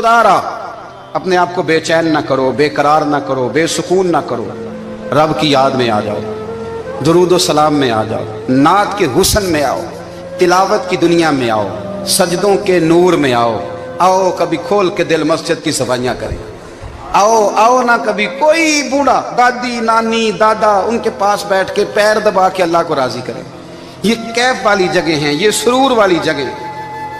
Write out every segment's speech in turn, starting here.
खुदारा अपने आप को बेचैन ना करो, बेकरार ना करो, बेसुकून ना करो, रब की याद में आ जाओ, दुरूद व सलाम में आ जाओ, नात के हुस्न में आओ, तिलावत की दुनिया में आओ, सजदों के नूर में आओ। आओ कभी खोल के दिल मस्जिद की सफाइयाँ करें। आओ आओ ना कभी कोई बूढ़ा, दादी नानी दादा, उनके पास बैठ के पैर दबा के अल्लाह को राजी करें। ये कैफ वाली जगह हैं, ये सुरूर वाली जगह।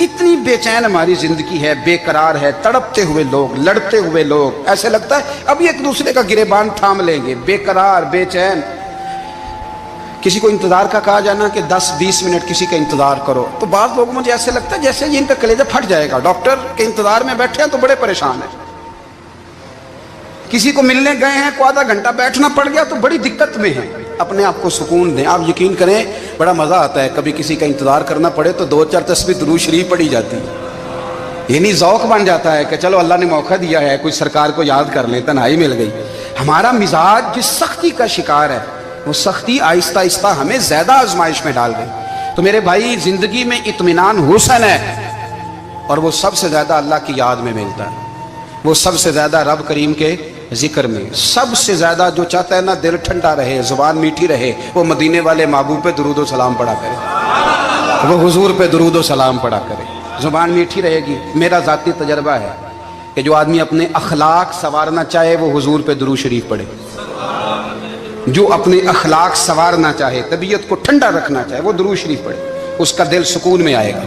इतनी बेचैन हमारी जिंदगी है, बेकरार है, तड़पते हुए लोग, लड़ते हुए लोग, ऐसे लगता है अभी एक दूसरे का गिरेबान थाम लेंगे। बेकरार, बेचैन। किसी को इंतजार का कहा जाना कि 10-20 मिनट किसी का इंतजार करो, तो बाद लोग मुझे ऐसे लगता है जैसे इनका कलेजा फट जाएगा। डॉक्टर के इंतजार में बैठे हैं तो बड़े परेशान हैं। किसी को मिलने गए हैं, को आधा घंटा बैठना पड़ गया तो बड़ी दिक्कत में है। अपने आप को सुकून दें। आप यकीन करें बड़ा मजा आता है, कभी किसी का इंतजार करना पड़े तो 2-4 तस्बीह दुरूद शरीफ पड़ी जाती है। ये नहीं ज़ौक़ बन जाता है कि चलो अल्लाह ने मौका दिया है, कोई सरकार को याद कर ले, तन्हाई मिल गई। हमारा मिजाज जिस सख्ती का शिकार है, वो सख्ती आहिस्ता आहिस्ता हमें ज्यादा आजमाइश में डाल गई। तो मेरे भाई, जिंदगी में इत्मीनान हुस्न है, और वो सबसे ज्यादा अल्लाह की याद में मिलता है। वो सबसे ज्यादा रब करीम के जिक्र में। सबसे ज्यादा जो चाहता है ना दिल ठंडा रहे, जुबान मीठी रहे, वो मदीने वाले महबूब पे दुरूद व सलाम पढ़ा करे, वो हुजूर पे दुरूद व सलाम पढ़ा करे, जुबान मीठी रहेगी। मेरा ज़ाती तजर्बा है कि जो आदमी अपने अखलाक संवारना चाहे वो हुजूर पे दुरूद शरीफ पढ़े। जो अपने अखलाक संवारना चाहे, तबीयत को ठंडा रखना चाहे, वो दुरूद शरीफ पढ़े, उसका दिल सुकून में आएगा।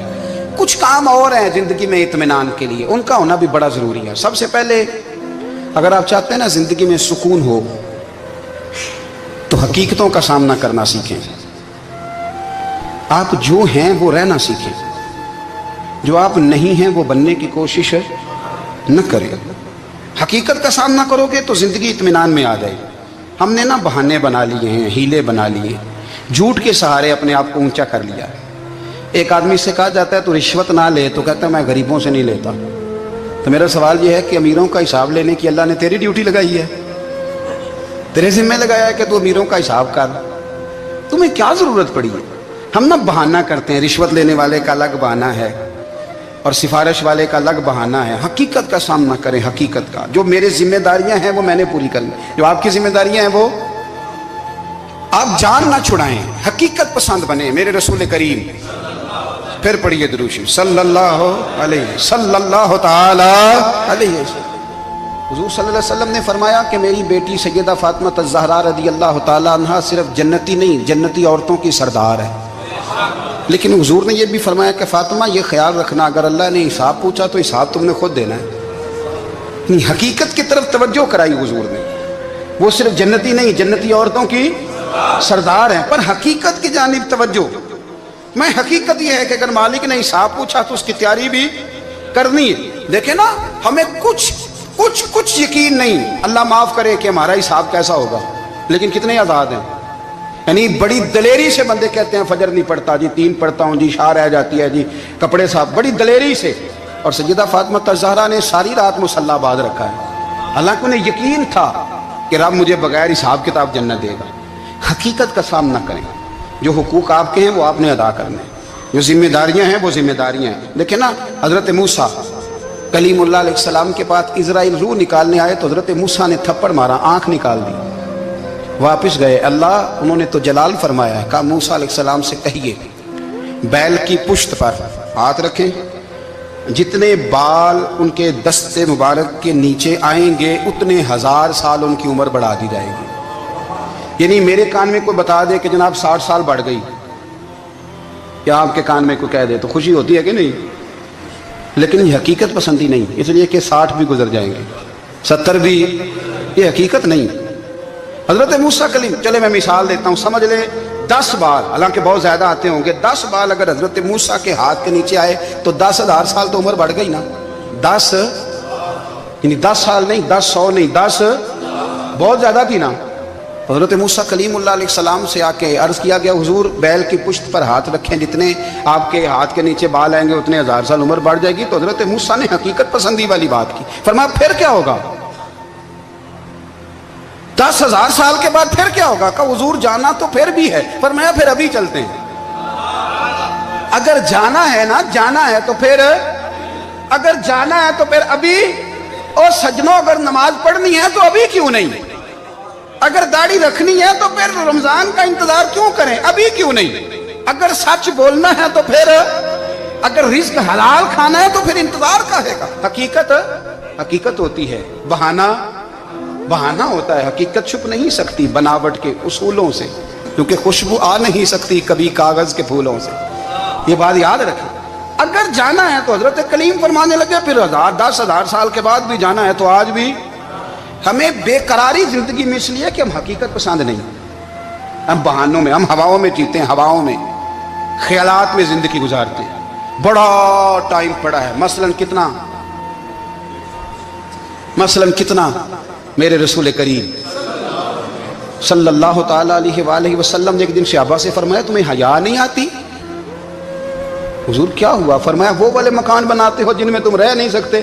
कुछ काम और हैं जिंदगी में इत्मीनान के लिए, उनका होना भी बड़ा जरूरी है। सबसे पहले अगर आप चाहते हैं ना जिंदगी में सुकून हो, तो हकीकतों का सामना करना सीखें। आप जो हैं वो रहना सीखें, जो आप नहीं हैं वो बनने की कोशिश न करें। हकीकत का सामना करोगे तो जिंदगी इत्मीनान में आ जाएगी। हमने ना बहाने बना लिए हैं, हीले बना लिए, झूठ के सहारे अपने आप को ऊंचा कर लिया है। एक आदमी से कहा जाता है तो रिश्वत ना ले, तो कहता है मैं गरीबों से नहीं लेता। तो मेरा सवाल यह है कि अमीरों का हिसाब लेने की अल्लाह ने तेरी ड्यूटी लगाई है, तेरे जिम्मे लगाया है कि तू अमीरों का हिसाब कर। तुम्हें क्या जरूरत पड़ी है? हम ना बहाना करते हैं, रिश्वत लेने वाले का अलग बहाना है और सिफारिश वाले का अलग बहाना है। हकीकत का सामना करें, हकीकत का। जो मेरी जिम्मेदारियां हैं वो मैंने पूरी करनी, जो आपकी जिम्मेदारियां हैं वो आप जान ना छुड़ाएं, हकीकत पसंद बने। मेरे रसूल करीम, फिर पढ़िए दुरूद शरीफ सल्लल्लाहु ताला अलैहि वसल्लम। हुजूर सल्लल्लाहु अलैहि वसल्लम ने फरमाया कि मेरी बेटी सैयदा फातिमा ज़हरा रज़ियल्लाहु ताला अन्हा सिर्फ जन्नती नहीं, जन्नती औरतों की सरदार है। लेकिन हुजूर ने यह भी फरमाया कि फातिमा ये ख्याल रखना, अगर अल्लाह ने हिसाब पूछा तो हिसाब तुमने खुद देना है। हकीकत की तरफ तवज्जो कराई हुजूर ने। वो सिर्फ जन्नती नहीं, जन्नती औरतों की सरदार है, पर हकीकत की जानिब तवज्जो। मैं हकीकत यह है कि अगर मालिक ने हिसाब पूछा तो उसकी तैयारी भी करनी है। देखे ना, हमें कुछ यकीन नहीं, अल्लाह माफ करे कि हमारा हिसाब कैसा होगा, लेकिन कितने आजाद हैं। यानी बड़ी दलेरी से बंदे कहते हैं फजर नहीं पढ़ता जी, 3 पढ़ता हूँ जी, शाह रह जाती है जी, कपड़े साफ, बड़ी दलेरी से। और सैयदा फातिमा ज़हरा ने सारी रात मुसल्ला बांध रखा है, हालांकि उन्हें यकीन था कि रब मुझे बगैर हिसाब किताब जन्नत देगा। हकीकत का सामना करें, जो हुकूक आपके हैं वो आपने अदा करने, जो जिम्मेदारियां हैं वो जिम्मेदारियां हैं। देखें ना, हजरत मूसा कलीमुल्लाह अलैहिस्सलाम के पास इजराइल रूह निकालने आए तो हजरत मूसा ने थप्पड़ मारा, आंख निकाल दी, वापस गए। अल्लाह उन्होंने तो जलाल फरमाया, कहा मूसा अलैहिस्सलाम से कहिए बैल की पुश्त पर हाथ रखें, जितने बाल उनके दस्ते मुबारक के नीचे आएंगे उतने 1000 साल उनकी उम्र बढ़ा दी जाएगी। यानी मेरे कान में कोई बता दे कि जनाब 60 साल बढ़ गई, या आपके कान में कोई कह दे तो खुशी होती है कि नहीं? लेकिन ये हकीकत पसंदी नहीं, इसलिए कि 60 भी गुजर जाएंगे, 70 भी, ये हकीकत नहीं। हजरत मूसा कलीम, चले मैं मिसाल देता हूँ, समझ ले 10 बाल, हालांकि बहुत ज्यादा आते होंगे, 10 बाल अगर हजरत मूसा के हाथ के नीचे आए तो 10,000 साल तो उम्र बढ़ गई ना। 10 यानी 10 साल नहीं, 10 नहीं, 10 बहुत ज्यादा थी ना। हजरत मूसा कलीमुल्लाह अलैहिस्सलाम से आके अर्ज किया गया, हुजूर बैल की पुश्त पर हाथ रखें, जितने आपके हाथ के नीचे बाल आएंगे उतने 1000 साल उम्र बढ़ जाएगी। तो हजरत मूसा ने हकीकत पसंदी वाली बात की, फरमाया फिर क्या होगा? 10,000 साल के बाद फिर क्या होगा? कहा हुजूर जाना तो फिर भी है, फरमाया फिर अभी चलते हैं। अगर जाना है ना, जाना है तो फिर اگر جانا ہے تو پھر ابھی، اور سجنوں اگر نماز پڑھنی ہے تو ابھی کیوں نہیں؟ اگر داڑھی رکھنی ہے تو پھر رمضان کا انتظار کیوں کریں؟ ابھی کیوں نہیں؟ اگر سچ بولنا ہے تو پھر، اگر رزق حلال کھانا ہے تو پھر انتظار کاہے کا؟ حقیقت ہوتی ہے، بہانہ ہوتا ہے، حقیقت چھپ نہیں سکتی بناوٹ کے اصولوں سے، کیونکہ خوشبو آ نہیں سکتی کبھی کاغذ کے پھولوں سے، یہ بات یاد رکھیں۔ اگر جانا ہے تو حضرت کلیم فرمانے لگے پھر 10,000 سال کے بعد بھی جانا ہے تو آج بھی ہمیں بے قراری زندگی میں اس لیے کہ ہم حقیقت پسند نہیں، ہم بہانوں میں، ہم ہواؤں میں جیتے ہیں، ہواؤں میں، خیالات میں زندگی گزارتے ہیں۔ بڑا ٹائم پڑا ہے، مثلاً کتنا میرے رسول کریم صلی اللہ تعالی علیہ وآلہ وسلم نے ایک دن صحابہ سے فرمایا تمہیں حیا نہیں آتی؟ حضور کیا ہوا؟ فرمایا وہ والے مکان بناتے ہو جن میں تم رہ نہیں سکتے،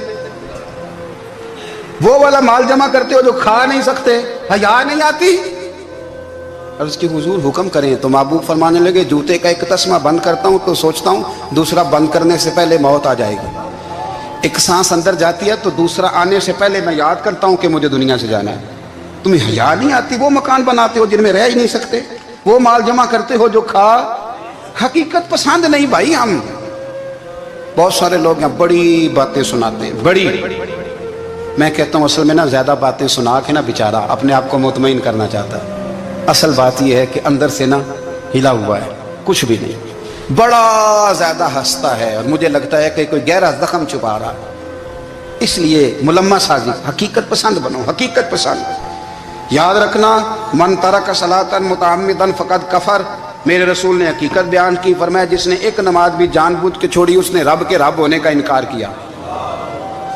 وہ والا مال جمع کرتے ہو جو کھا نہیں سکتے، حیا نہیں آتی؟ عرض کی حضور حکم کریں تو محبوب فرمانے لگے جوتے کا ایک تسمہ بند کرتا ہوں تو سوچتا ہوں دوسرا بند کرنے سے پہلے موت آ جائے گی، ایک سانس اندر جاتی ہے تو دوسرا آنے سے پہلے میں یاد کرتا ہوں کہ مجھے دنیا سے جانا ہے۔ تمہیں حیا نہیں آتی؟ وہ مکان بناتے ہو جن میں رہ ہی نہیں سکتے، وہ مال جمع کرتے ہو جو کھا، حقیقت پسند نہیں بھائی ہم۔ بہت سارے لوگ یہاں بڑی باتیں سناتے ہیں، بڑی، میں کہتا ہوں اصل میں نا زیادہ باتیں سنا کے نا بیچارہ اپنے آپ کو مطمئن کرنا چاہتا ہے، اصل بات یہ ہے کہ اندر سے نا ہلا ہوا ہے، کچھ بھی نہیں، بڑا زیادہ ہنستا ہے اور مجھے لگتا ہے کہ کوئی گہرا زخم چھپا رہا ہے، اس لیے ملمہ سازی۔ حقیقت پسند بنو، حقیقت پسند۔ یاد رکھنا من ترک صلاۃ متعمدا فقد کفر، میرے رسول نے حقیقت بیان کی، فرمایا جس نے ایک نماز بھی جان بوجھ کے چھوڑی اس نے رب کے رب ہونے کا انکار کیا،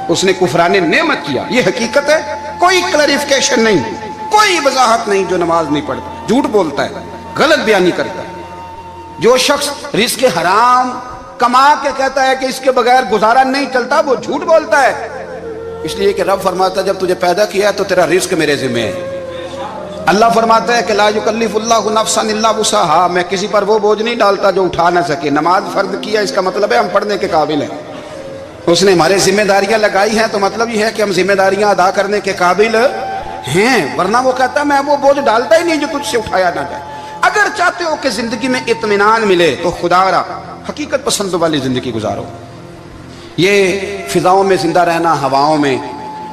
اس نے کفران نعمت کیا۔ یہ حقیقت ہے، کوئی کلیریفیکیشن نہیں، کوئی وضاحت نہیں۔ جو نماز نہیں پڑھتا جھوٹ بولتا ہے، غلط بیانی کرتا ہے۔ جو شخص رزق حرام کما کے کہتا ہے کہ اس کے بغیر گزارا نہیں چلتا، وہ جھوٹ بولتا ہے، اس لیے کہ رب فرماتا ہے جب تجھے پیدا کیا ہے تو تیرا رزق میرے ذمہ ہے۔ اللہ فرماتا ہے کہ لا یکلف اللہ نفسا الا وسعها، میں کسی پر وہ بوجھ نہیں ڈالتا جو اٹھا نہ سکے۔ نماز فرض کیا اس کا مطلب ہے ہم پڑھنے کے قابل ہیں، اس نے ہمارے ذمہ داریاں لگائی ہیں تو مطلب یہ ہے کہ ہم ذمہ داریاں ادا کرنے کے قابل ہیں، ورنہ وہ کہتا ہے میں وہ بوجھ ڈالتا ہی نہیں جو تجھ سے اٹھایا نہ جائے۔ اگر چاہتے ہو کہ زندگی میں اطمینان ملے تو خدا را حقیقت پسند والی زندگی گزارو۔ یہ فضاؤں میں زندہ رہنا، ہواؤں میں،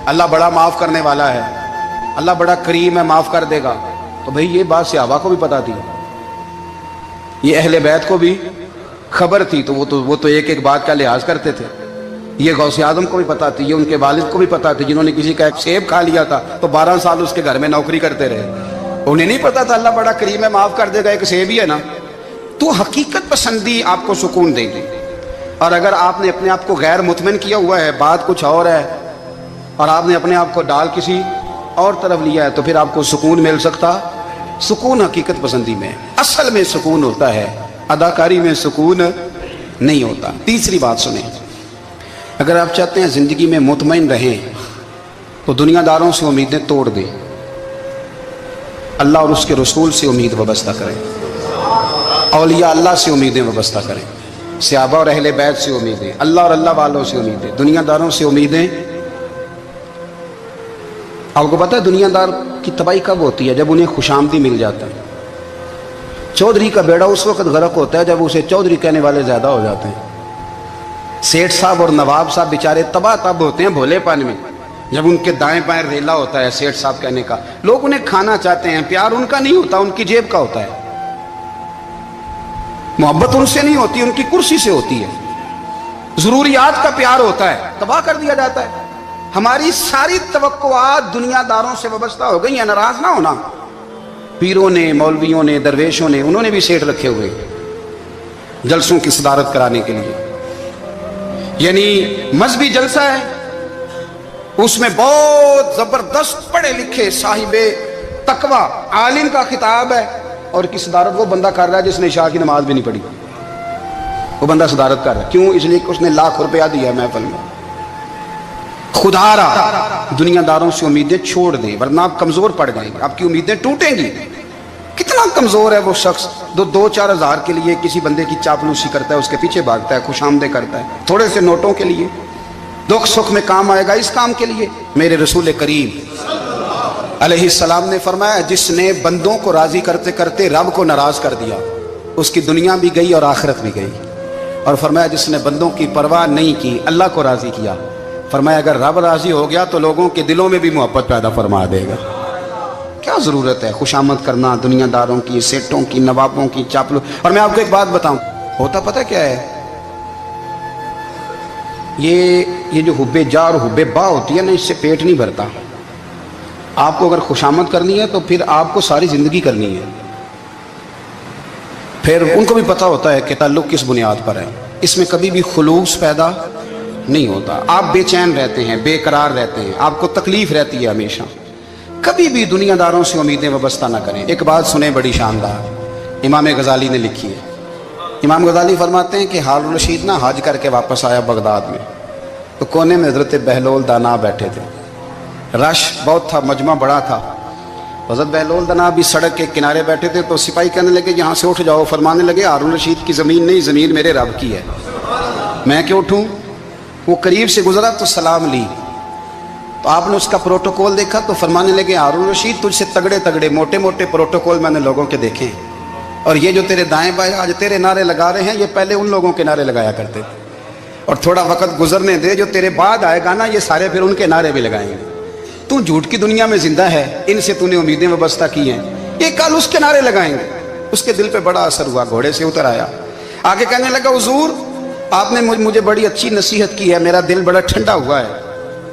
اللہ بڑا معاف کرنے والا ہے، اللہ بڑا کریم ہے، معاف کر دے گا، تو بھئی یہ بات صحابہ کو بھی پتا تھی، یہ اہل بیت کو بھی خبر تھی، تو وہ تو ایک ایک بات کا لحاظ کرتے تھے۔ یہ غوث اعظم کو بھی پتا تھی، یہ ان کے والد کو بھی پتا تھی، جنہوں نے کسی کا ایک سیب کھا لیا تھا تو 12 سال اس کے گھر میں نوکری کرتے رہے، انہیں نہیں پتا تھا اللہ بڑا کریم ہے، معاف کر دے گا، ایک سیب ہی ہے نا۔ تو حقیقت پسندی آپ کو سکون دے گی، اور اگر آپ نے اپنے آپ کو غیر مطمئن کیا ہوا ہے، بات کچھ اور ہے، اور آپ نے اپنے آپ کو ڈال کسی اور طرف لیا ہے، تو پھر آپ کو سکون مل سکتا؟ سکون حقیقت پسندی میں، اصل میں سکون ہوتا ہے، اداکاری میں سکون نہیں ہوتا۔ تیسری بات سنیں، اگر آپ چاہتے ہیں زندگی میں مطمئن رہیں تو دنیا داروں سے امیدیں توڑ دیں، اللہ اور اس کے رسول سے امید وابستہ کریں، اولیاء اللہ سے امیدیں وابستہ کریں، صحابہ اور اہل بیت سے امیدیں، اللہ اور اللہ والوں سے امیدیں، دنیا داروں سے امیدیں۔ آپ کو پتہ ہے دنیا دار کی تباہی کب ہوتی ہے؟ جب انہیں خوش آمدی مل جاتا ہے۔ چودھری کا بیڑا اس وقت غرق ہوتا ہے جب اسے چودھری کہنے والے زیادہ ہو جاتے ہیں۔ سیٹھ صاحب اور نواب صاحب بیچارے تباہ تب ہوتے ہیں بھولے پن میں، جب ان کے دائیں بائیں ریلا ہوتا ہے سیٹھ صاحب کہنے کا، لوگ انہیں کھانا چاہتے ہیں، پیار ان کا نہیں ہوتا، ان کی جیب کا ہوتا ہے، محبت ان سے نہیں ہوتی، ان کی کرسی سے ہوتی ہے، ضروریات کا پیار ہوتا ہے، تباہ کر دیا جاتا ہے۔ ہماری ساری توقعات دنیا داروں سے وابستہ ہو گئی ہیں، ناراض نہ ہونا۔ پیروں نے، مولویوں نے، درویشوں نے، انہوں نے بھی سیٹ رکھے ہوئے جلسوں کی صدارت کرانے کے لیے، یعنی مذہبی جلسہ ہے، اس میں بہت زبردست پڑھے لکھے صاحب تقوی عالم کا خطاب ہے، اور کی صدارت وہ بندہ کر رہا ہے جس نے عشاء کی نماز بھی نہیں پڑھی، وہ بندہ صدارت کر رہا ہے، کیوں؟ اس لیے کہ اس نے لاکھ روپیہ دیا ہے محفل میں۔ خدا را دنیا داروں سے امیدیں چھوڑ دیں ورنہ آپ کمزور پڑ جائیں گے، آپ کی امیدیں ٹوٹیں گی۔ کتنا کمزور ہے وہ شخص جو 2-4 ہزار کے لیے کسی بندے کی چاپلوسی کرتا ہے، اس کے پیچھے بھاگتا ہے، خوش آمدیں کرتا ہے، تھوڑے سے نوٹوں کے لیے، दुख सुख में काम आएगा, इस काम के लिए मेरे रसूल करीम अलैहिस्सलाम ने फरमाया, जिसने बंदों को राजी करते करते रब को नाराज कर दिया, उसकी दुनिया भी गई और आखिरत भी गई। और फरमाया, जिसने बंदों की परवाह नहीं की, अल्लाह को राजी किया, फरमाया अगर रब राजी हो गया तो लोगों के दिलों में भी मोहब्बत पैदा फरमा देगा। क्या ज़रूरत है खुशामद करना दुनियादारों की, सेठों की, नवाबों की, चापलू। और मैं आपको एक बात बताऊं, होता पता क्या है, ये जो हुब्बे जा और हुब्बे बा होती है ना, इससे पेट नहीं भरता। आपको अगर खुशामद करनी है तो फिर आपको सारी ज़िंदगी करनी है। फिर उनको भी पता होता है कि ताल्लुक़ किस बुनियाद पर है, इसमें कभी भी खुलूस पैदा नहीं होता। आप बेचैन रहते हैं, बेकरार रहते हैं, आपको तकलीफ रहती है हमेशा। कभी भी दुनियादारों से उम्मीदें वाबस्ता ना करें। एक बात सुने बड़ी शानदार, इमाम गजाली ने लिखी है। इमाम गजाली फरमाते हैं कि हारून रशीद ना हज करके वापस आया बगदाद में, तो कोने में हज़रत बहलोल दाना बैठे थे। रश बहुत था, मजमा बड़ा था। हज़रत बहलोल दाना भी सड़क के किनारे बैठे थे। तो सिपाही कहने लगे यहाँ से उठ जाओ। फरमाने लगे हारून रशीद की ज़मीन नहीं, ज़मीन मेरे रब की है, मैं क्यों उठूँ। वो करीब से गुजरा तो सलाम ली, तो आपने उसका प्रोटोकॉल देखा तो फरमाने लगे, हारून रशीद तुझसे तगड़े तगड़े मोटे मोटे प्रोटोकॉल मैंने लोगों के देखे हैं, और ये जो तेरे दाएं बाएं आज तेरे नारे लगा रहे हैं, ये पहले उन लोगों के नारे लगाया करते थे। और थोड़ा वक्त गुजरने दे, जो तेरे बाद आएगा ना, ये सारे फिर उनके नारे भी लगाएंगे। तू झूठ की दुनिया में जिंदा है, इनसे तूने उम्मीदें वाबस्ता की हैं, ये कल उसके नारे लगाएंगे। उसके दिल पे बड़ा असर हुआ, घोड़े से उतर आया, आगे कहने लगा, हुजूर आपने मुझे बड़ी अच्छी नसीहत की है, मेरा दिल बड़ा ठंडा हुआ है।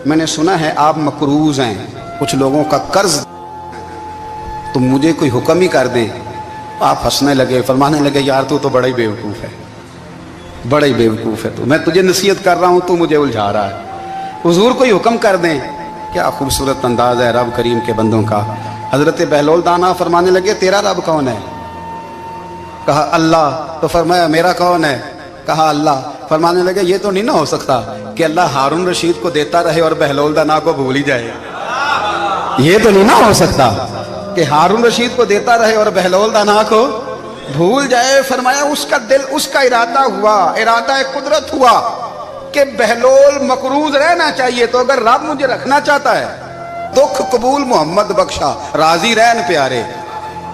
मैंने सुना है आप मकरूज हैं, कुछ लोगों का कर्ज, तो मुझे कोई हुक्म ही कर दें। आप हंसने लगे, फरमाने लगे, यार तू तो बड़ा ही बेवकूफ़ है, बड़ा ही बेवकूफ़ है तू, मैं तुझे नसीहत कर रहा हूँ, तू मुझे उलझा रहा है। हुजूर कोई हुक्म कर दें। क्या खूबसूरत अंदाज है रब करीम के बंदों का। हज़रत बहलोल दाना फरमाने लगे, तेरा रब कौन है। कहा अल्लाह। तो फरमाया मेरा कौन है। कहा अल्लाह। फरमाने लगे, ये तो नहीं ना हो सकता कि अल्लाह हारून रशीद को देता रहे और बहलोल दाना को भूल ही जाए। ये तो नहीं ना हो सकता कि हारून रशीद को देता रहे और बहलोल दाना को भूल जाए। फरमाया उसका दिल, उसका इरादा हुआ, इरादा कुदरत हुआ कि बहलोल मकरूज रहना चाहिए। तो अगर रब मुझे रखना चाहता है, दुख कबूल मोहम्मद बख्शा, राजी रहन प्यारे,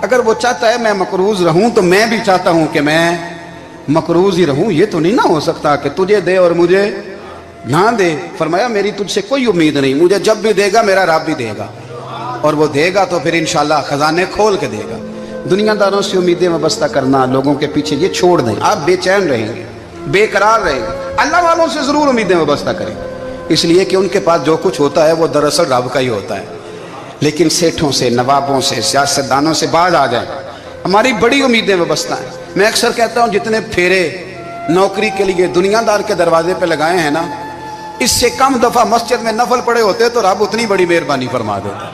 अगर वो चाहता है मैं मकरूज रहूं, तो मैं भी चाहता हूं कि मैं मकरूज ही रहूं। ये तो नहीं ना हो सकता कि तुझे दे और मुझे ना दे। फरमाया मेरी तुझसे कोई उम्मीद नहीं, मुझे जब भी देगा मेरा रब भी देगा, और वो देगा तो फिर इंशाल्लाह खजाने खोल के देगा। दुनियादारों से उम्मीदें वाबस्ता करना, लोगों के पीछे, ये छोड़ दें। आप बेचैन रहेंगे, बेकरार रहेंगे। अल्लाह वालों से ज़रूर उम्मीदें वाबस्ता करें, इसलिए कि उनके पास जो कुछ होता है वो दरअसल रब का ही होता है। लेकिन सेठों से, नवाबों से, सियासतदानों से बाज आ जाए, हमारी बड़ी उम्मीदें वाबस्ता हैं। मैं अक्सर कहता हूँ, जितने फेरे नौकरी के लिए दुनियादार के दरवाजे पे लगाए हैं ना, इससे कम दफ़ा मस्जिद में नफल पड़े होते तो रब उतनी बड़ी मेहरबानी फरमा देता।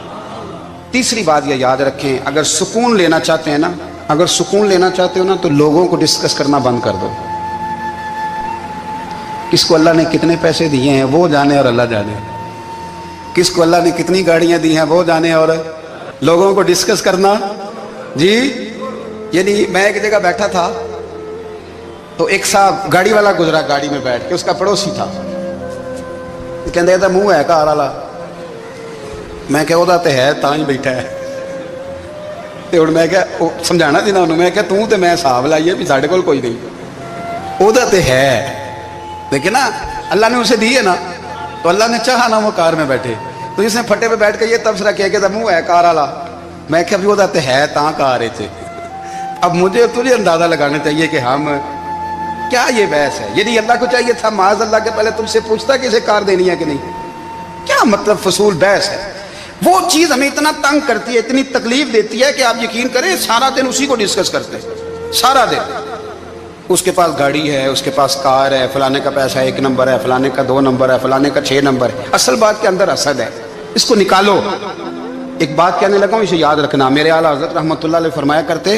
तीसरी बात यह याद रखें, अगर सुकून लेना चाहते हैं ना, अगर सुकून लेना चाहते हो ना, तो लोगों को डिस्कस करना बंद कर दो। किसको अल्लाह ने कितने पैसे दिए हैं वो जाने और अल्लाह जाने, किसको अल्लाह ने कितनी गाड़ियां दी हैं वो जाने, और लोगों को डिस्कस करना जी। यानी मैं एक जगह बैठा था, तो एक साहब गाड़ी वाला गुजरा, गाड़ी में बैठ के, उसका पड़ोसी था, कहते था मुंह है कार वाला। मैं क्या ਉਹਦਾ ਤੇ ਹੈ ਤਾਂ ਹੀ ਬੈਠਾ ਹੈ। ਤੇ ਹੁਣ ਮੈਂ ਕਿਹਾ ਉਹ ਸਮਝਾਣਾ ਸੀ ਨਾ ਉਹਨੂੰ, ਮੈਂ ਕਿਹਾ ਤੂੰ ਤੇ ਮੈਂ ਹਿਸਾਬ ਲਾਈਏ ਵੀ ਸਾਡੇ ਕੋਲ ਕੋਈ ਨਹੀਂ, ਉਹਦਾ ਤੇ ਹੈ। लेकिन ना अल्लाह ने उसे दी है ना, तो अल्लाह ने चाहा ना वो कार में बैठे, तो इसने फटे पे बैठ के ये तबसरा किया कि मुंह है कार वाला। मैं क्या भी वो तो है ता कार है। अब मुझे तुझे अंदाजा लगाना चाहिए कि हम क्या ये बहस है। यदि अल्लाह को चाहिए था माज अल्लाह के पहले तुमसे पूछता कि इसे कार देनी है कि नहीं। क्या मतलब फसूल बहस है। वो चीज़ हमें इतना तंग करती है, इतनी तकलीफ देती है कि आप यकीन करें सारा दिन उसी को डिस्कस करते हैं, सारा दिन। उसके पास गाड़ी है, उसके पास कार है, फलाने का पैसा 1 नंबर है, फलाने का 2 नंबर है, फलाने का 6 नंबर है। असल बात के अंदर हसद है, इसको निकालो। एक बात कहने लगा हूँ, इसे याद रखना। मेरे आला हज़रत रहमतुल्लाह अलैह फरमाया करते,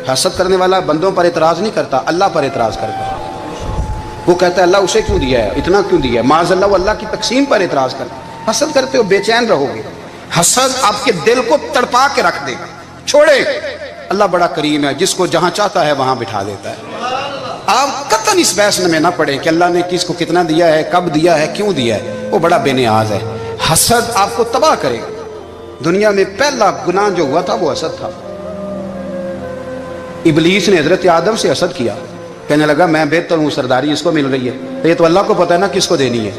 हसद करने वाला बंदों पर एतराज़ नहीं करता, अल्लाह पर एतराज़ करता। वो कहता है अल्लाह उसे क्यों दिया है, इतना क्यों दिया है, माज़ अल्लाह, वो अल्लाह की तकसीम पर एतराज़ करता। हसद करते हो बेचैन रहोगे, हसद आपके दिल को तड़पा के रख देगा। छोड़े, अल्लाह बड़ा करीम है, जिसको जहाँ चाहता है वहाँ बिठा देता है। आप कतन اپن اس بحث میں نہ پڑے کہ اللہ نے کس کو کتنا دیا ہے، کب دیا ہے، کیوں دیا ہے، وہ بڑا بے نیاز ہے۔ حسد آپ کو تباہ کرے گا۔ دنیا میں پہلا گناہ جو ہوا تھا وہ حسد تھا۔ ابلیس نے حضرت آدم سے حسد کیا، کہنے لگا میں بہتر ہوں، سرداری اس کو مل رہی ہے، یہ تو اللہ کو پتہ ہے نا کس کو دینی ہے۔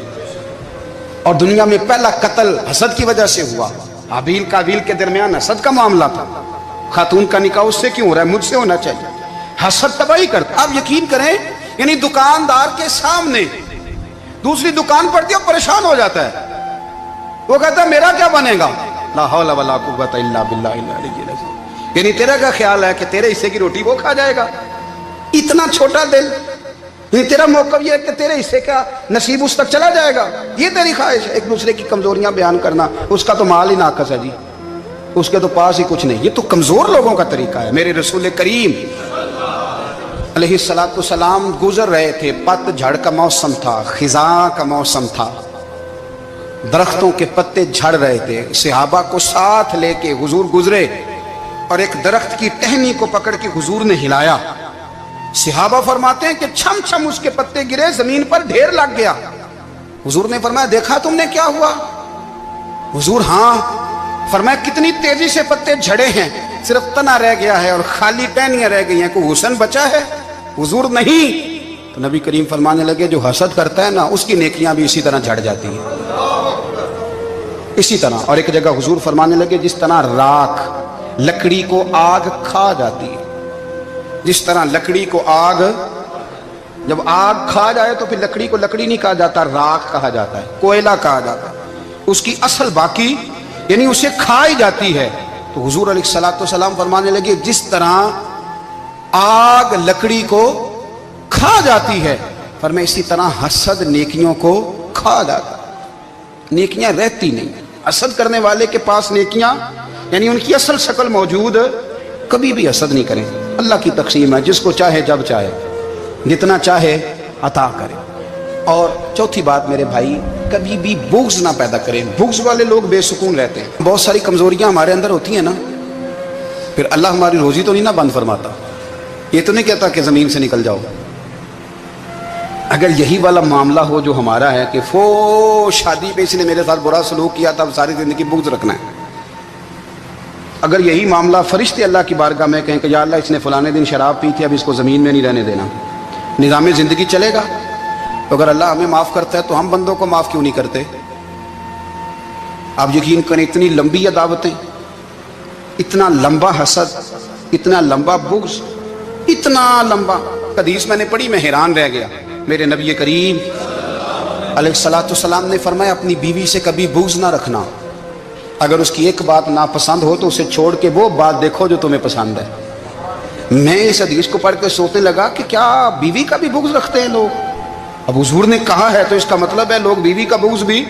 اور دنیا میں پہلا قتل حسد کی وجہ سے ہوا۔ حابیل قابیل کے درمیان حسد کا معاملہ تھا، خاتون کا نکاح اس سے کیوں ہو رہا ہے، مجھ سے ہونا چاہیے۔ حسد تباہی کرتا۔ آپ یقین کریں، یعنی دکاندار کے سامنے دوسری دکان پڑتی ہے، پریشان ہو جاتا ہے، وہ کہتا ہے میرا کیا بنے گا، لا حول ولا قوت الا باللہ العلی العظیم۔ یعنی تیرا کیا خیال ہے کہ تیرے حصے کی روٹی وہ کھا جائے گا؟ اتنا چھوٹا دل، یعنی تیرا موقف یہ ہے کہ تیرے حصے کا نصیب اس تک چلا جائے گا، یہ تیری خواہش ہے۔ ایک دوسرے کی کمزوریاں بیان کرنا، اس کا تو مال ہی ناقص ہے جی، اس کے تو پاس ہی کچھ نہیں، یہ تو کمزور لوگوں کا طریقہ ہے۔ میرے رسول کریم علیہ السلام گزر رہے تھے، پت جھڑ کا موسم تھا، خزاں کا موسم تھا، درختوں کے پتے جھڑ رہے تھے، صحابہ کو ساتھ لے کے حضور گزرے اور ایک درخت کی ٹہنی کو پکڑ کے حضور نے ہلایا۔ صحابہ فرماتے ہیں کہ چھم چھم اس کے پتے گرے، زمین پر ڈھیر لگ گیا۔ حضور نے فرمایا دیکھا تم نے کیا ہوا؟ حضور ہاں۔ فرمایا کتنی تیزی سے پتے جھڑے ہیں، صرف تنا رہ گیا ہے اور خالی ٹہنیاں رہ گئی ہیں، کوئی حسن بچا ہے؟ حضور نہیں۔ تو نبی کریم فرمانے لگے جو حسد کرتا ہے نا، اس کی نیکیاں بھی اسی طرح جھڑ جاتی ہیں، اسی طرح۔ اور ایک جگہ حضور فرمانے لگے جس طرح راکھ لکڑی کو آگ کھا جاتی ہے، جس طرح لکڑی کو آگ، جب آگ کھا جائے تو پھر لکڑی کو لکڑی نہیں کہا جاتا، راکھ کہا جاتا ہے، کوئلہ کہا جاتا ہے، اس کی اصل باقی یعنی اسے کھائی جاتی ہے۔ تو حضور علیہ السلام فرمانے لگے جس طرح آگ لکڑی کو کھا جاتی ہے، فرمایا اسی طرح حسد نیکیوں کو کھا جاتا ہے، نیکیاں رہتی نہیں۔ حسد کرنے والے کے پاس نیکیاں یعنی ان کی اصل شکل موجود، کبھی بھی حسد نہیں کریں۔ اللہ کی تقسیم ہے، جس کو چاہے جب چاہے جتنا چاہے عطا کرے۔ اور چوتھی بات میرے بھائی، کبھی بھی بغض نہ پیدا کریں۔ بغض والے لوگ بے سکون رہتے ہیں۔ بہت ساری کمزوریاں ہمارے اندر ہوتی ہیں نا، پھر اللہ ہماری روزی تو نہیں نہ بند فرماتا، یہ تو نہیں کہتا کہ زمین سے نکل جاؤ۔ اگر یہی والا معاملہ ہو جو ہمارا ہے کہ شادی پہ اس نے میرے ساتھ برا سلوک کیا تھا، اب ساری زندگی بغض رکھنا ہے۔ اگر یہی معاملہ فرشتے اللہ کی بارگاہ میں کہیں کہ یا اللہ اس نے فلانے دن شراب پی تھی، اب اس کو زمین میں نہیں رہنے دینا، نظام زندگی چلے گا؟ تو اگر اللہ ہمیں معاف کرتا ہے تو ہم بندوں کو معاف کیوں نہیں کرتے؟ آپ یقین کریں، اتنی لمبی عداوتیں، اتنا لمبا حسد، اتنا لمبا بغض، اتنا لمبا۔ حدیث میں نے پڑھی، میں حیران رہ گیا۔ میرے نبی کریم علیہ السلام نے فرمایا اپنی بیوی سے کبھی بغض نہ رکھنا، اگر اس کی ایک بات ناپسند ہو تو اسے چھوڑ کے وہ بات دیکھو جو تمہیں پسند ہے۔ میں اس حدیث کو پڑھ کے سوچنے لگا کہ کیا بیوی کا بھی بغض رکھتے ہیں لوگ؟ اب حضور نے کہا ہے تو اس کا مطلب ہے لوگ بیوی کا بغض بھی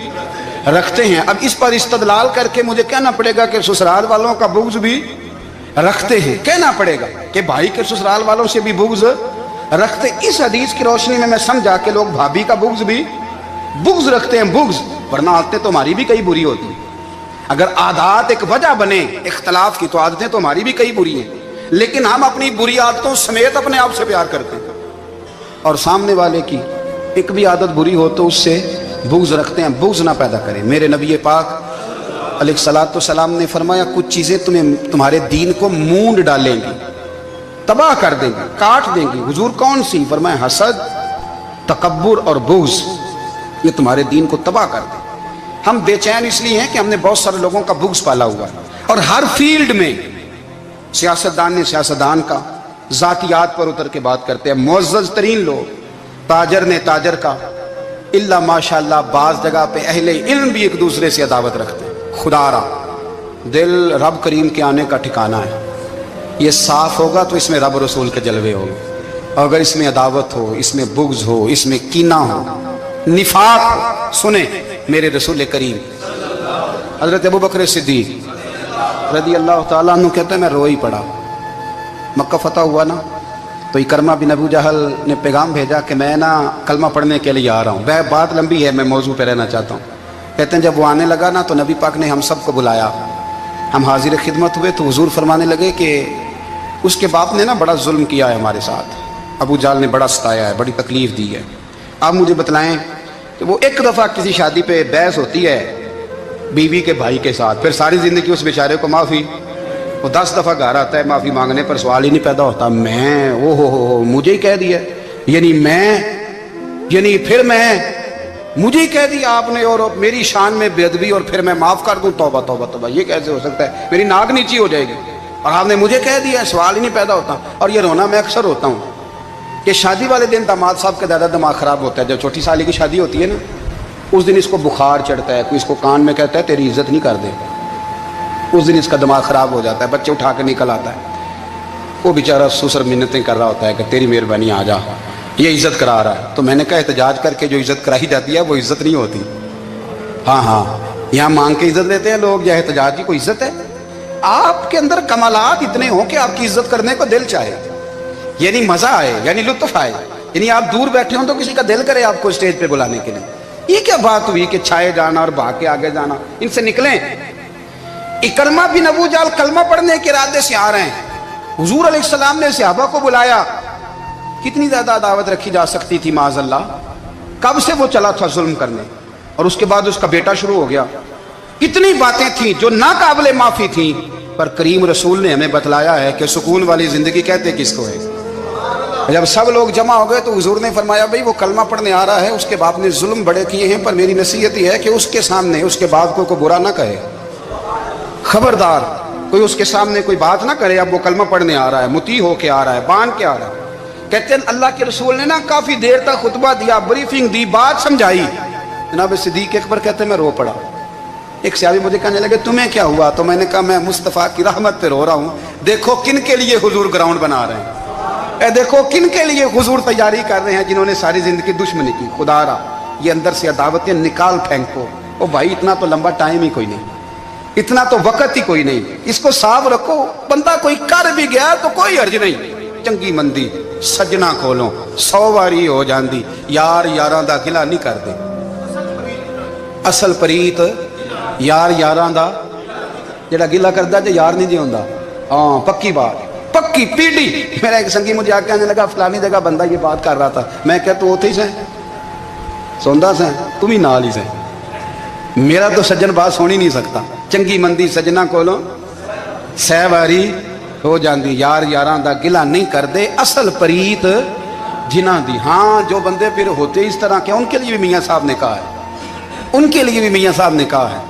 رکھتے ہیں۔ اب اس پر استدلال کر کے مجھے کہنا پڑے گا کہ سسرال والوں کا بغض بھی رکھتے ہیں، کہنا پڑے گا کہ بھائی کے سسرال والوں سے بھی بغض رکھتے۔ اس حدیث کی روشنی میں سمجھا کہ لوگ بھابھی کا بغض بھی رکھتے ہیں، بغض، ورنہ عادتیں تو ہماری بھی کئی بری ہوتی ہیں۔ اگر عادات ایک وجہ بنے اختلاف کی تو عادتیں تو ہماری بھی کئی بری ہیں، لیکن ہم اپنی بری عادتوں سمیت اپنے آپ سے پیار کرتے ہیں، اور سامنے والے کی ایک بھی عادت بری ہو تو اس سے بغض رکھتے ہیں۔ بغض نہ پیدا کریں۔ میرے نبی پاک علیہ السلام نے فرمایا کچھ چیزیں تمہارے دین کو مونڈ ڈالیں گی، تباہ کر دیں گی، کاٹ دیں گی۔ حضور کون سی؟ فرمایا حسد، تکبر اور بغض، یہ تمہارے دین کو تباہ کر دیں۔ ہم بے چین اس لیے ہیں کہ ہم نے بہت سارے لوگوں کا بغض پالا ہوا ہے، اور ہر فیلڈ میں سیاستدان نے سیاستدان کا، ذاتیات پر اتر کے بات کرتے ہیں، معزز ترین لوگ، تاجر نے تاجر کا، اللہ ماشاءاللہ بعض جگہ پہ اہل علم بھی ایک دوسرے سے عداوت رکھتے ہیں۔ خدا را دل رب کریم کے آنے کا ٹھکانہ ہے، یہ صاف ہوگا تو اس میں رب رسول کے جلوے ہوں گے، اور اگر اس میں عداوت ہو، اس میں بغض ہو، اس میں کینہ ہو، نفاق ہو، سنیں میرے رسول کریم حضرت ابوبکر صدیق رضی اللہ تعالیٰ عنہ کہتے ہیں میں رو ہی پڑا۔ مکہ فتح ہوا نا تو اکرمہ بن ابو جہل نے پیغام بھیجا کہ میں نا کلمہ پڑھنے کے لیے آ رہا ہوں۔ بات لمبی ہے، میں موضوع پہ رہنا چاہتا ہوں۔ کہتے ہیں جب وہ آنے لگا نا تو نبی پاک نے ہم سب کو بلایا، ہم حاضر خدمت ہوئے تو حضور فرمانے لگے کہ اس کے باپ نے نا بڑا ظلم کیا ہے ہمارے ساتھ، अबू जाल ने बड़ा सताया है, बड़ी तकलीफ दी है। आप मुझे बतलाएं कि वो एक दफ़ा किसी शादी पे बहस होती है बीवी के भाई के साथ, फिर सारी ज़िंदगी उस बेचारे को माफ़ी, वो 10 दफ़ा घर आता है माफ़ी मांगने पर सवाल ही नहीं पैदा होता, मैं ओ हो मुझे ही कह दिया, यानी फिर मैं मुझे ही कह दिया आपने और मेरी शान में बेअदबी और फिर मैं माफ़ कर दूँ, तौबा तौबा तौबा, ये कैसे हो सकता है, मेरी नाक नीची हो जाएगी और आपने मुझे कह दिया, सवाल ही नहीं पैदा होता। और ये रोना मैं अक्सर होता हूँ कि शादी वाले दिन दामाद साहब का ज़्यादा दिमाग ख़राब होता है। जब छोटी साली की शादी होती है ना, उस दिन इसको बुखार चढ़ता है, कोई इसको कान में कहता है तेरी इज्जत नहीं कर दे, उस दिन इसका दिमाग ख़राब हो जाता है, बच्चे उठा के निकल आता है, वो बेचारा ससुर मिन्नतें कर रहा होता है कि तेरी मेहरबानी आ जा, ये इज़्ज़त करा रहा है। तो मैंने कहा एहतजाज करके जो इज़्ज़त कराई जाती है वो इज़्ज़त नहीं होती। हाँ, यहाँ मांग के इज़्ज़त लेते हैं लोग, या एहतजाज की कोई इज़्ज़त है? आपके अंदर कमालात इतने हों कि आपकी इज़्ज़त करने को दिल चाहे, यानी मज़ा आए, यानी लुत्फ आए, यानी आप दूर बैठे हों तो किसी का दिल करे आपको स्टेज पे बुलाने के लिए। ये क्या बात हुई कि छाए जाना और भाग के आगे जाना, इनसे निकलें। इकरमा बिन अबू जाल कलमा पढ़ने के इरादे से आ रहे हैं, हुजूर अलैहिस्सलाम ने सहाबा को बुलाया, कितनी ज्यादा दावत रखी जा सकती थी माज़अल्लाह, कब से वो चला था जुल्म करने, और उसके बाद उसका बेटा शुरू हो गया। कितनी बातें थी जो ना काबिले माफी थी, पर करीम रसूल ने हमें बतलाया है कि सुकून वाली जिंदगी कहते किसको है। जब सब लोग जमा हो गए तो हुजूर ने फरमाया भाई वो कलमा पढ़ने आ रहा है, उसके बाप ने जुल्म बड़े किए हैं, पर मेरी नसीहत ही है कि उसके सामने उसके बाप को बुरा ना कहे, खबरदार कोई उसके सामने कोई बात ना करे। अब वो कलमा पढ़ने आ रहा है, मुती होके आ रहा है, बांध के आ रहा है। कहते हैं अल्लाह के रसूल ने ना काफी देर तक खुतबा दिया, ब्रीफिंग दी, बात समझाई। जनाब सिद्दीक अकबर कहते हैं मैं रो पड़ा। एक सहाबी मुझे कहने लगे तुम्हें क्या हुआ, तो मैंने कहा मैं मुस्तफ़ा की रहमत पे रो रहा हूँ। देखो किन के लिए हुजूर ग्राउंड बना रहे हैं, देखो किन के लिए हुजूर तैयारी कर रहे हैं, जिन्होंने सारी जिंदगी दुश्मनी की। खुदारा ये अंदर से अदावतें निकाल फेंको। ओ भाई इतना तो लंबा टाइम ही कोई नहीं, इतना तो वक्त ही कोई नहीं, इसको साफ रखो। बंदा कोई कर भी गया तो कोई हर्ज नहीं। चंगी मंदी सजना खोलो 100 वारी हो जाती, यार यारां दा गिला नहीं करते। असल प्रीत यार यारां दा जेड़ा गिला करदा जे यार नहीं जी होंदा। हाँ पक्की बात, पक्की पीढ़ी। मेरा एक संगी मुझे आके आने लगा फलानी जगह बंदा ये बात कर रहा था, मैं क्या तू उथे ही से सुनदा से, तुम ही नाल ही से, मेरा तो सज्जन बात सुन ही नहीं सकता। चंगी मंदी सजना कोलों 100 वारी हो जाती, यार यारां दा गिला नहीं करते। असल प्रीत जिन्हां दी। हाँ जो बंदे फिर होते इस तरह के, उनके लिए भी मियाँ साहब ने कहा है, उनके लिए भी मियाँ साहब ने कहा है,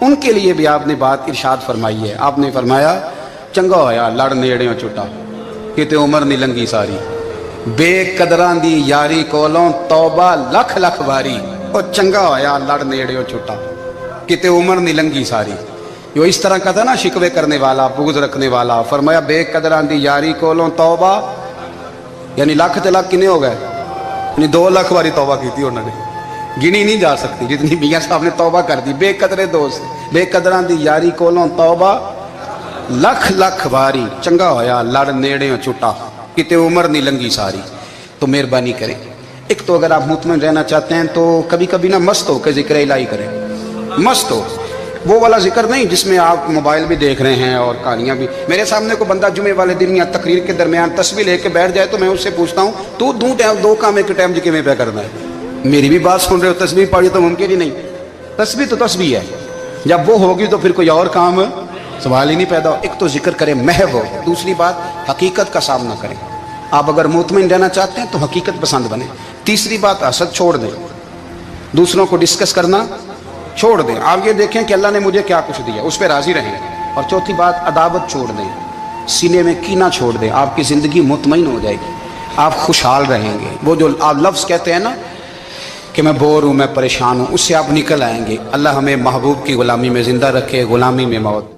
उनके लिए भी आपने बात इरशाद फरमाई है। आपने फरमाया चंगा होया लड़ नेड़ियों छुटा, किते उम्र नहीं लंघी सारी, बेकदरां दी यारी कोलों तौबा लख लख बारी। और चंगा होया लड़ नेड़ियों छुटा, किते उम्र नहीं लंघी सारी। यो इस तरह का था ना, शिकवे करने वाला, बुग़्ज़ रखने वाला। फरमाया बेकदरां दी यारी कोलों तौबा, यानी लख ते लख किने हो गए, यानी 2 लाख बारी तौबा की थी उन्होंने, गिनी नहीं जा सकती जितनी मियाँ साहब ने तौबा कर दी। बेकदरे दोस्त बेकदरां दी यारी कोलों तौबा लख लख बारी। चंगा होया लड़ नेड़े छुटा, किते उम्र नहीं लंघी सारी। तो मेहरबानी करें, एक तो अगर आप मुतमईन रहना चाहते हैं तो कभी कभी ना मस्त हो के जिक्र इलाही करें। मस्त हो, वो वाला जिक्र नहीं जिसमें आप मोबाइल भी देख रहे हैं और कहानियाँ भी। मेरे सामने को बंदा जुमे वाले दिन या तकरीर के दरमियान तस्बीह लेके बैठ जाए तो मैं उससे पूछता हूँ तू दो काम एक टाइम जिक्र में पे करना है। मेरी भी बात सुन रहे हो, तस्बीह पढ़ी तो मुमकिन ही नहीं। तस्बीह तो तस्बीह है, जब वो होगी तो फिर कोई और काम सवाल ही नहीं पैदा हो। एक तो जिक्र करें महव हो, दूसरी बात हकीकत का सामना करें। आप अगर मुतमईन रहना चाहते हैं तो हकीकत पसंद बने। तीसरी बात हसद छोड़ दें, दूसरों को डिस्कस करना छोड़ दें। आप ये देखें कि अल्लाह ने मुझे क्या कुछ दिया, उस पर राजी रहें। और चौथी बात अदावत छोड़ दें, सीने में कीना छोड़ दें। आपकी ज़िंदगी मुतमईन हो जाएगी, आप खुशहाल रहेंगे। वो जो आप लफ्ज़ कहते हैं ना कि मैं बोर हूँ, मैं परेशान हूँ, उससे आप निकल आएंगे। अल्लाह हमें महबूब की ग़ुलामी में ज़िंदा रखे, ग़ुलामी में मौत।